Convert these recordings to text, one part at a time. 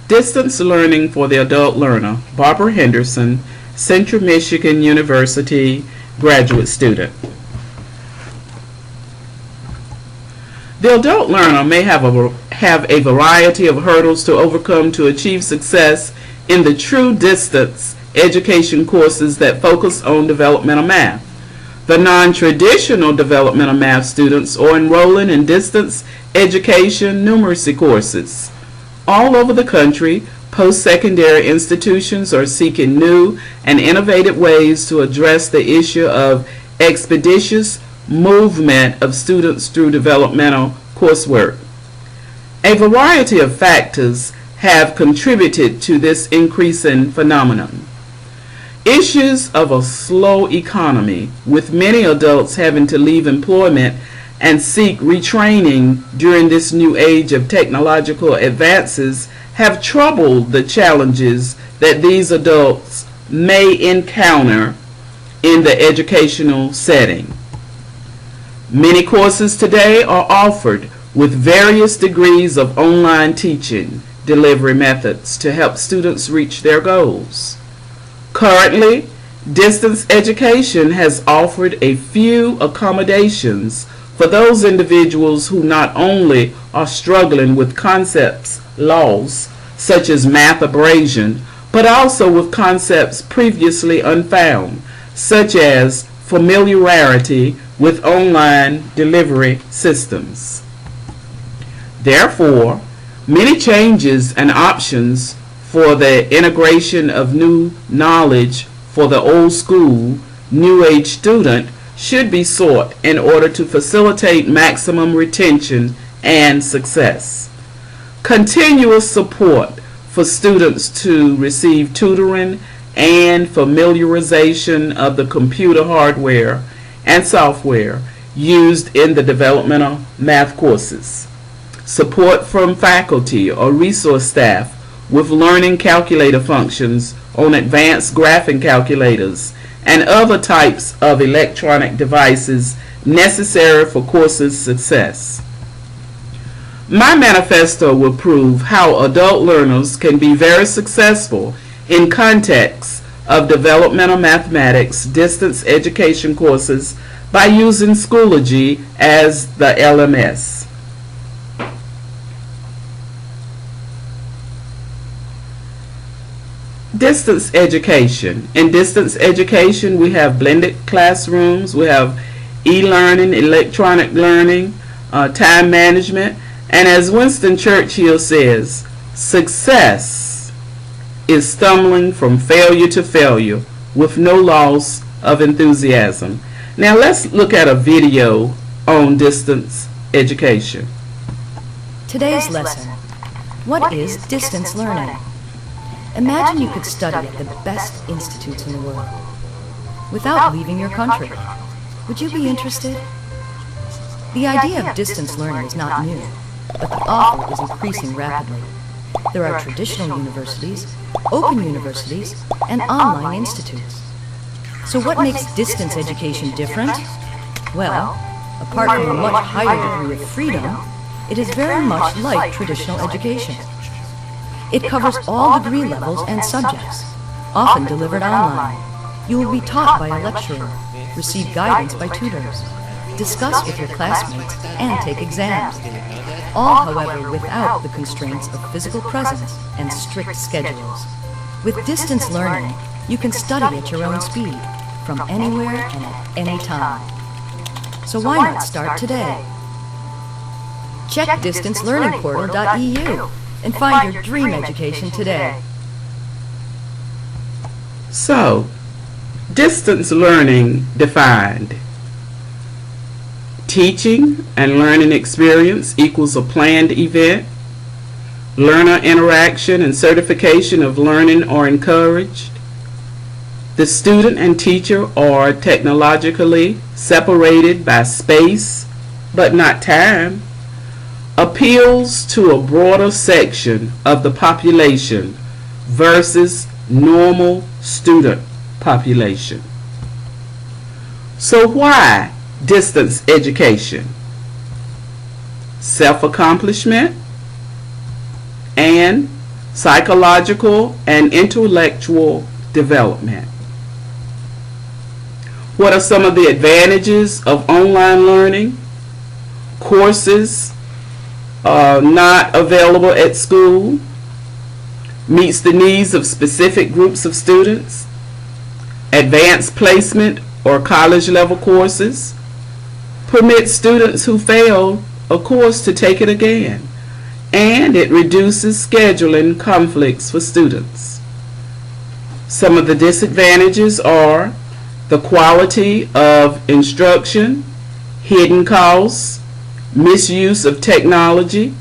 Distance Learning for the Adult Learner, Barbara Henderson, Central Michigan University graduate student. The adult learner may have a variety of hurdles to overcome to achieve success in the true distance education courses that focus on developmental math. The non-traditional developmental math students are enrolling in distance education numeracy courses. All over the country, post-secondary institutions are seeking new and innovative ways to address the issue of expeditious movement of students through developmental coursework. A variety of factors have contributed to this increasing phenomenon. Issues of a slow economy, with many adults having to leave employment and seek retraining during this new age of technological advances, have troubled the challenges that these adults may encounter in the educational setting. Many courses today are offered with various degrees of online teaching delivery methods to help students reach their goals. Currently, distance education has offered a few accommodations for those individuals who not only are struggling with concepts laws such as math abrasion, but also with concepts previously unfound, such as familiarity with online delivery systems. Therefore, many changes and options for the integration of new knowledge for the old school, new age student should be sought in order to facilitate maximum retention and success. Continuous support for students to receive tutoring and familiarization of the computer hardware and software used in the developmental math courses. Support from faculty or resource staff with learning calculator functions on advanced graphing calculators and other types of electronic devices necessary for courses' success. My manifesto will prove how adult learners can be very successful in contexts of developmental mathematics distance education courses by using Schoology as the LMS. Distance education. In distance education, we have blended classrooms, we have e-learning, electronic learning, time management, and as Winston Churchill says, success is stumbling from failure to failure with no loss of enthusiasm. Now let's look at a video on distance education. Today's lesson, what is distance learning? Imagine you could study at the best institutes in the world without leaving your country. Would you be interested? The idea of distance learning is not new, but the offer is increasing rapidly. There are traditional universities, open universities, and online institutes. So what makes distance education different? Well, apart from a much higher degree of freedom, it is very much like traditional education. It covers all degree levels and subjects, often delivered online. You will be taught by a lecturer, receive guidance by tutors, discuss with your classmates, and take exams. All, however, without the constraints of physical presence and strict schedules. With distance learning, you can study at your own speed, from anywhere and at any time. So why not start today? Check distancelearningportal.eu and find your dream education today. So, distance learning defined. Teaching and learning experience equals a planned event. Learner interaction and certification of learning are encouraged. The student and teacher are technologically separated by space, but not time. Appeals to a broader section of the population versus normal student population. So why distance education? Self-accomplishment and psychological, and intellectual development. What are some of the advantages of online learning? Courses not available at school, meets the needs of specific groups of students, advanced placement or college level courses, permits students who fail a course to take it again, and it reduces scheduling conflicts for students. Some of the disadvantages are the quality of instruction, hidden costs, misuse of technology,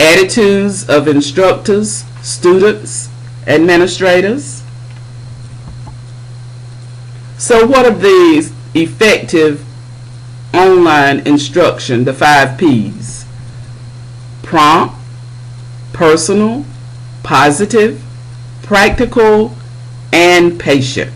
attitudes of instructors, students, administrators. So what are these effective online instruction, the 5 P's? Prompt, personal, positive, practical, and patient.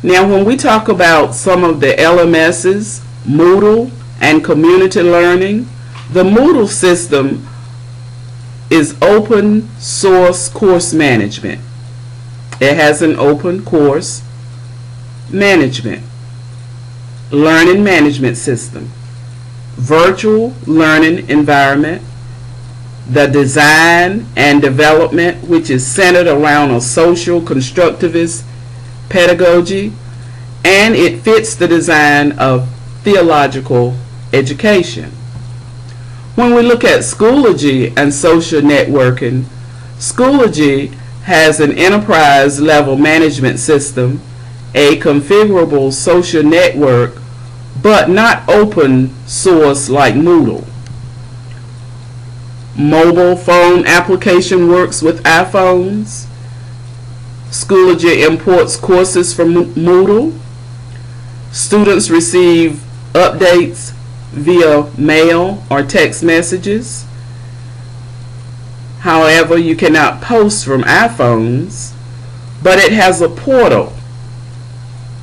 Now, when we talk about some of the LMSs, Moodle, and community learning, the Moodle system is open source course management. It has an open course management, learning management system, virtual learning environment, the design and development, which is centered around a social constructivist pedagogy, and it fits the design of theological education. When we look at Schoology and social networking, Schoology has an enterprise level management system, a configurable social network, but not open source like Moodle. Mobile phone application works with iPhones. Schoology imports courses from Moodle. Students receive updates via mail or text messages. However, you cannot post from iPhones, but it has a portal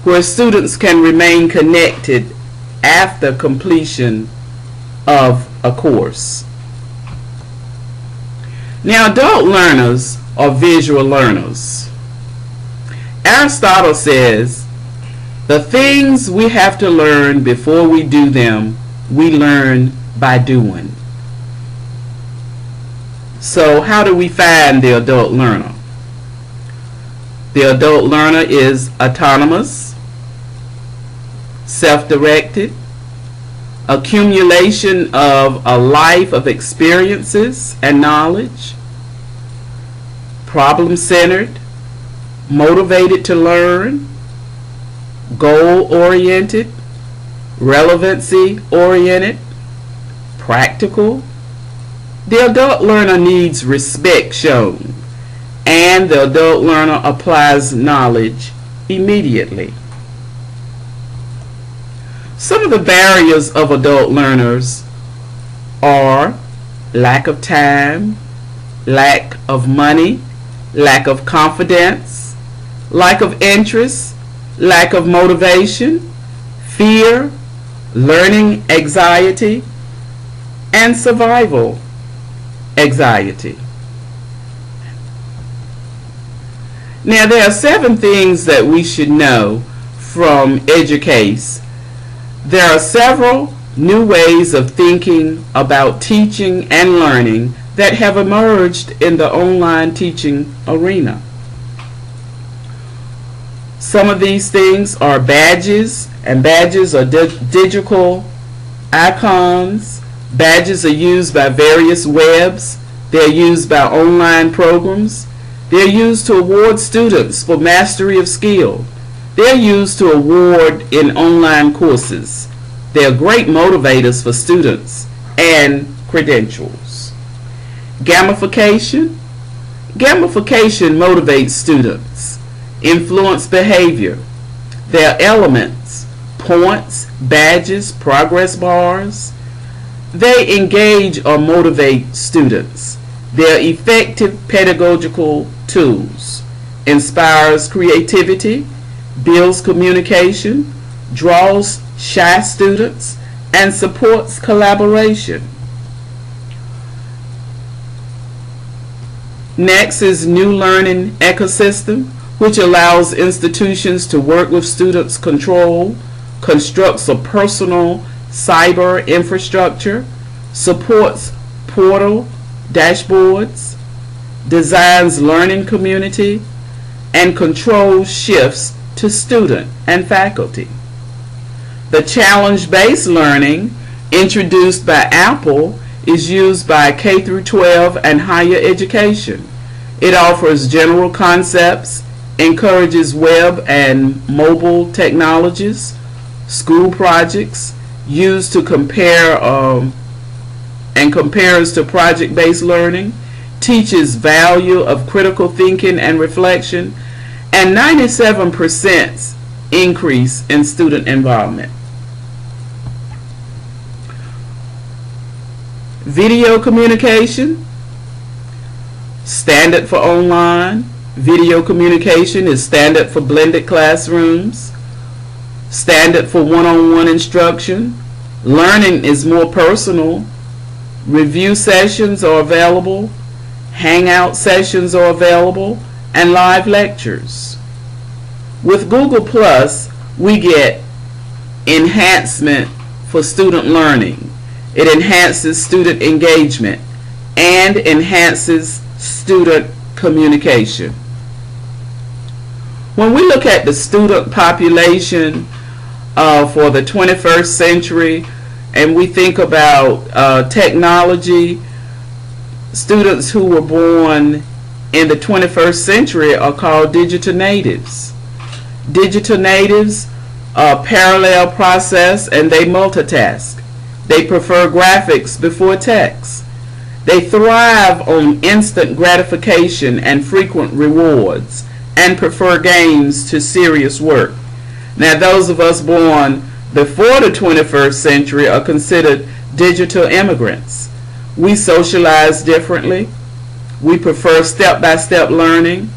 where students can remain connected after completion of a course. Now, adult learners are visual learners. Aristotle says, the things we have to learn before we do them, we learn by doing. So how do we find the adult learner? The adult learner is autonomous, self-directed, accumulation of a life of experiences and knowledge, problem-centered, motivated to learn, goal-oriented, relevancy-oriented, practical. The adult learner needs respect shown, and the adult learner applies knowledge immediately. Some of the barriers of adult learners are lack of time, lack of money, lack of confidence, lack of interest, lack of motivation, fear, learning anxiety, and survival anxiety. Now, there are 7 things that we should know from EDUCASE. There are several new ways of thinking about teaching and learning that have emerged in the online teaching arena. Some of these things are badges, and badges are digital icons. Badges are used by various webs. They're used by online programs. They're used to award students for mastery of skill. They're used to award in online courses. They're great motivators for students and credentials. Gamification. Gamification motivates students. Influence behavior. There are elements, points, badges, progress bars. They engage or motivate students. They're effective pedagogical tools. Inspires creativity, builds communication, draws shy students, and supports collaboration. Next is new learning ecosystem, which allows institutions to work with students' control, constructs a personal cyber infrastructure, supports portal dashboards, designs learning community, and controls shifts to student and faculty. The challenge-based learning introduced by Apple is used by K through 12 and higher education. It offers general concepts, encourages web and mobile technologies, school projects, used to compare and compares to project-based learning, teaches value of critical thinking and reflection, and 97% increase in student involvement. Video communication, standard for online. Video communication is standard for blended classrooms, standard for one-on-one instruction. Learning is more personal. Review sessions are available, hangout sessions are available, and live lectures. With Google Plus, we get enhancement for student learning. It enhances student engagement and enhances student communication. When we look at the student population for the 21st century and we think about technology, students who were born in the 21st century are called digital natives. Digital natives parallel process and they multitask. They prefer graphics before text. They thrive on instant gratification and frequent rewards and prefer games to serious work. Now, those of us born before the 21st century are considered digital immigrants. We socialize differently. We prefer step-by-step learning.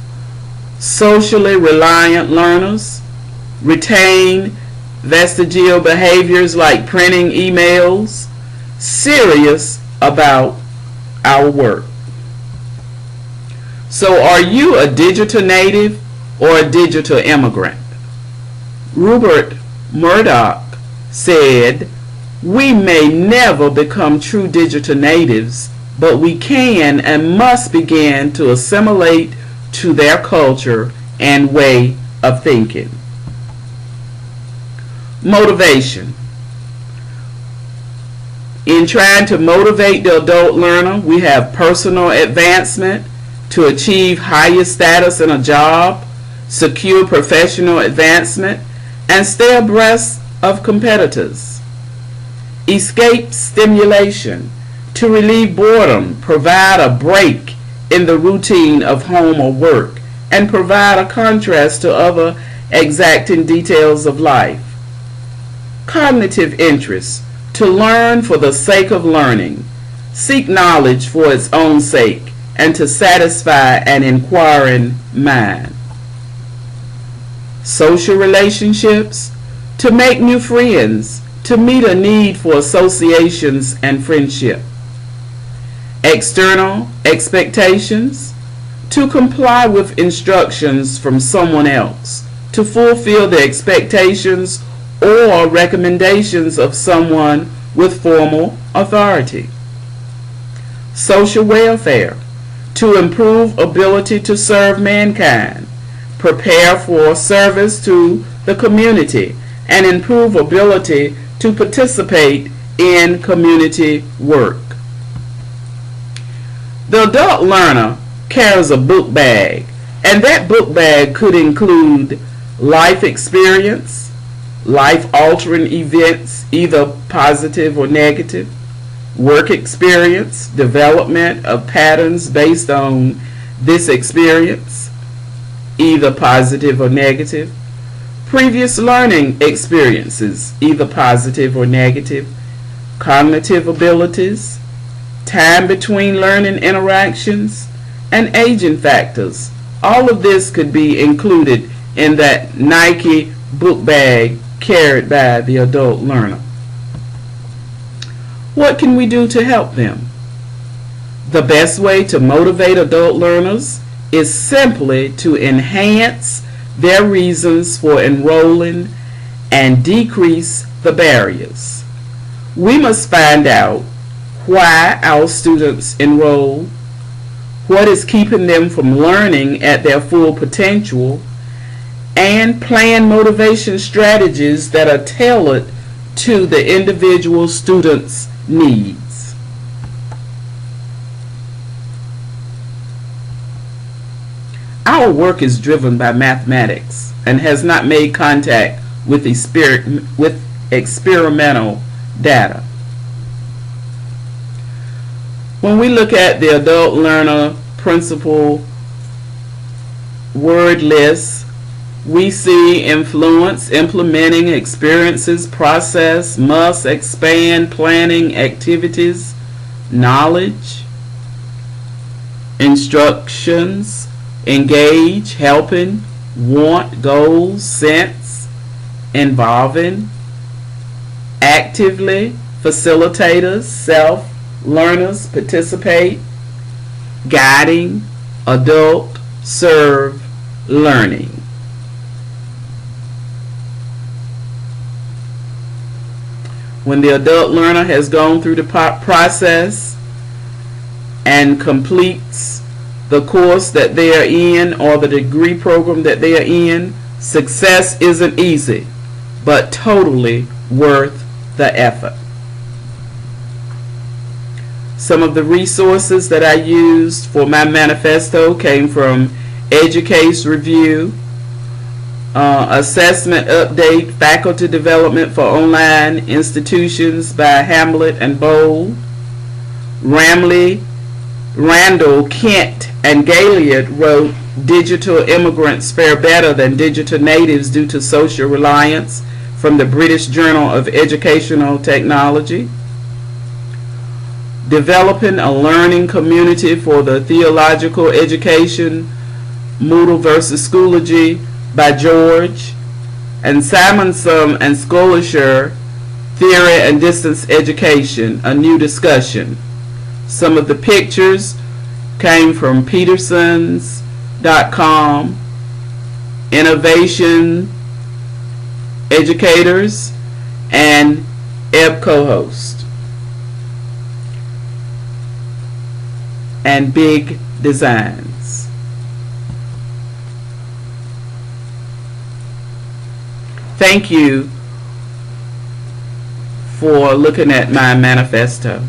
Socially reliant learners retain vestigial behaviors like printing emails, serious about our work. So are you a digital native or a digital immigrant? Rupert Murdoch said, "We may never become true digital natives, but we can and must begin to assimilate to their culture and way of thinking." Motivation. In trying to motivate the adult learner, we have personal advancement to achieve higher status in a job, secure professional advancement, and stay abreast of competitors. Escape stimulation to relieve boredom, provide a break in the routine of home or work, and provide a contrast to other exacting details of life. Cognitive interest, to learn for the sake of learning, seek knowledge for its own sake, and to satisfy an inquiring mind. Social relationships, to make new friends, to meet a need for associations and friendship. External expectations, to comply with instructions from someone else, to fulfill the expectations or recommendations of someone with formal authority. Social welfare, to improve ability to serve mankind, prepare for service to the community, and improve ability to participate in community work. The adult learner carries a book bag, and that book bag could include life experience, life-altering events, either positive or negative, work experience, development of patterns based on this experience, either positive or negative, previous learning experiences, either positive or negative, cognitive abilities, time between learning interactions, and aging factors. All of this could be included in that Nike book bag carried by the adult learner. What can we do to help them? The best way to motivate adult learners is simply to enhance their reasons for enrolling and decrease the barriers. We must find out why our students enroll, what is keeping them from learning at their full potential, and plan motivation strategies that are tailored to the individual student's needs. Our work is driven by mathematics and has not made contact with experimental data. When we look at the adult learner principle word list, we see influence, implementing, experiences, process, must, expand, planning, activities, knowledge, instructions, engage, helping, want, goals, sense, involving, actively, facilitators, self, learners, participate, guiding, adult, serve, learning. When the adult learner has gone through the process and completes the course that they are in or the degree program that they are in, success isn't easy, but totally worth the effort. Some of the resources that I used for my manifesto came from Educase Review, Assessment Update, Faculty Development for Online Institutions by Hamlet and Bold, Randall, Kent, and Galliard wrote Digital Immigrants Fare Better Than Digital Natives Due to Social Reliance from the British Journal of Educational Technology. Developing a Learning Community for the Theological Education, Moodle versus Schoology by George, and Simonson and Scholasher, Theory and Distance Education, a New Discussion. Some of the pictures came from Petersons.com, Innovation Educators, and EbCohost, and Big Designs. Thank you for looking at my manifesto.